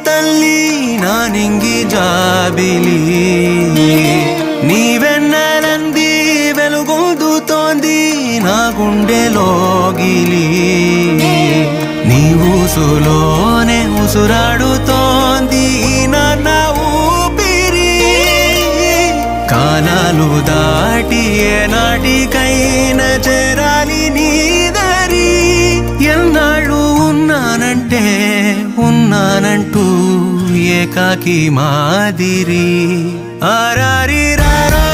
తల్లి నా నింగి జాబిలి నీవెన్నెలంది వెలుగొందుతోంది నా గుండెలోగిలి నీ ఊసులోనే ఉసురాడుతోంది నా ఊపిరి కాలాలు దాటి ఏనాటికైనా చేరాలి నీ దరి ఎన్నాళ్ళు ఉన్నానంటే ఉన్నానంటూ ఏకాకి మాదిరి ఆరారి రారా